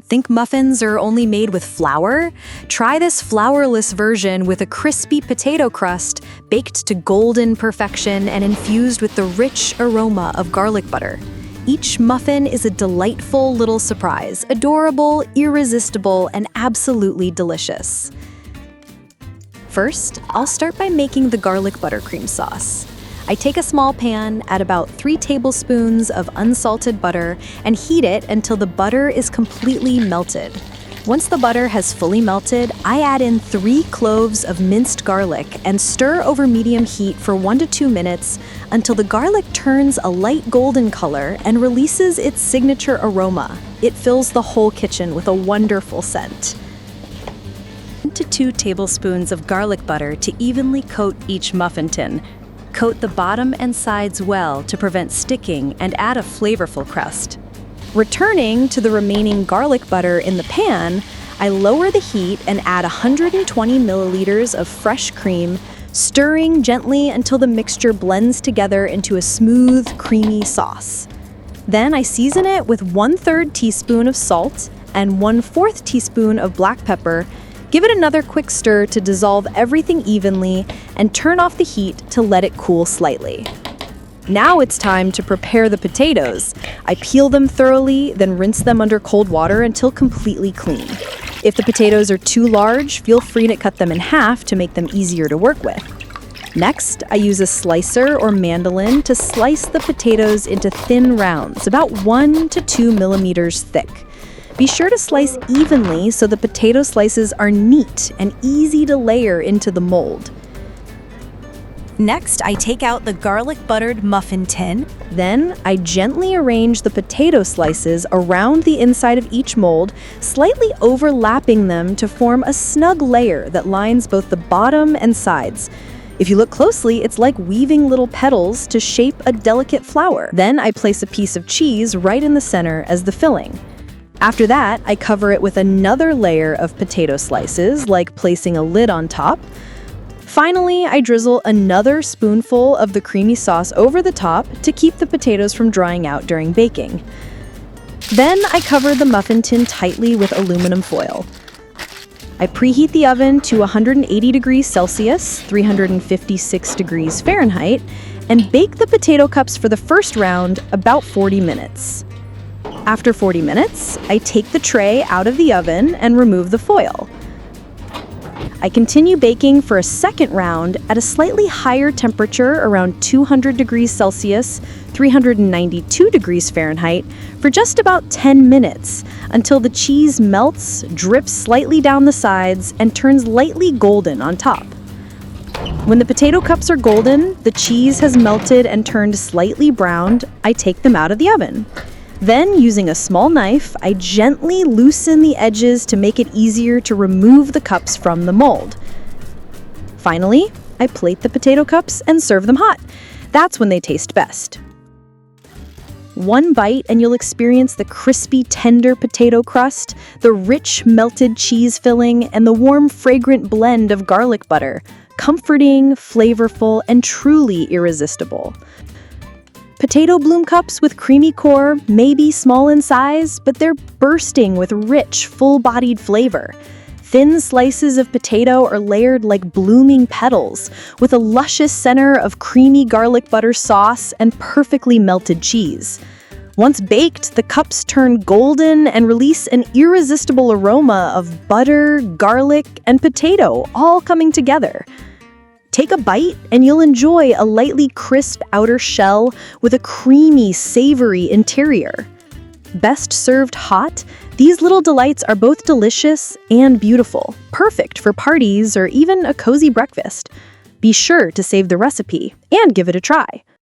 Think muffins are only made with flour? Try this flourless version with a crispy potato crust, baked to golden perfection and infused with the rich aroma of garlic butter. Each muffin is a delightful little surprise, adorable, irresistible, and absolutely delicious. First, I'll start by making the garlic buttercream sauce. I take a small pan, add about 3 tablespoons of unsalted butter, and heat it until the butter is completely melted. Once the butter has fully melted, I add in 3 cloves of minced garlic and stir over medium heat for 1 to 2 minutes until the garlic turns a light golden color and releases its signature aroma. It fills the whole kitchen with a wonderful scent. 1 to 2 tablespoons of garlic butter to evenly coat each muffin tin. Coat the bottom and sides well to prevent sticking and add a flavorful crust. Returning to the remaining garlic butter in the pan, I lower the heat and add 120 milliliters of fresh cream, stirring gently until the mixture blends together into a smooth, creamy sauce. Then I season it with 1/3 teaspoon of salt and 1/4 teaspoon of black pepper. Give it another quick stir to dissolve everything evenly and turn off the heat to let it cool slightly. Now it's time to prepare the potatoes. I peel them thoroughly, then rinse them under cold water until completely clean. If the potatoes are too large, feel free to cut them in half to make them easier to work with. Next, I use a slicer or mandolin to slice the potatoes into thin rounds, about 1 to 2 millimeters thick. Be sure to slice evenly so the potato slices are neat and easy to layer into the mold. Next, I take out the garlic-buttered muffin tin. Then, I gently arrange the potato slices around the inside of each mold, slightly overlapping them to form a snug layer that lines both the bottom and sides. If you look closely, it's like weaving little petals to shape a delicate flower. Then, I place a piece of cheese right in the center as the filling. After that, I cover it with another layer of potato slices, like placing a lid on top. Finally, I drizzle another spoonful of the creamy sauce over the top to keep the potatoes from drying out during baking. Then I cover the muffin tin tightly with aluminum foil. I preheat the oven to 180 degrees Celsius, 356 degrees Fahrenheit, and bake the potato cups for the first round about 40 minutes. After 40 minutes, I take the tray out of the oven and remove the foil. I continue baking for a second round at a slightly higher temperature, around 200 degrees Celsius, 392 degrees Fahrenheit, for just about 10 minutes, until the cheese melts, drips slightly down the sides, and turns lightly golden on top. When the potato cups are golden, the cheese has melted and turned slightly browned, I take them out of the oven. Then, using a small knife, I gently loosen the edges to make it easier to remove the cups from the mold. Finally, I plate the potato cups and serve them hot. That's when they taste best. One bite and you'll experience the crispy, tender potato crust, the rich, melted cheese filling, and the warm, fragrant blend of garlic butter. Comforting, flavorful, and truly irresistible. Potato bloom cups with creamy core may be small in size, but they're bursting with rich, full-bodied flavor. Thin slices of potato are layered like blooming petals, with a luscious center of creamy garlic butter sauce and perfectly melted cheese. Once baked, the cups turn golden and release an irresistible aroma of butter, garlic, and potato all coming together. Take a bite and you'll enjoy a lightly crisp outer shell with a creamy, savory interior. Best served hot, these little delights are both delicious and beautiful, perfect for parties or even a cozy breakfast. Be sure to save the recipe and give it a try.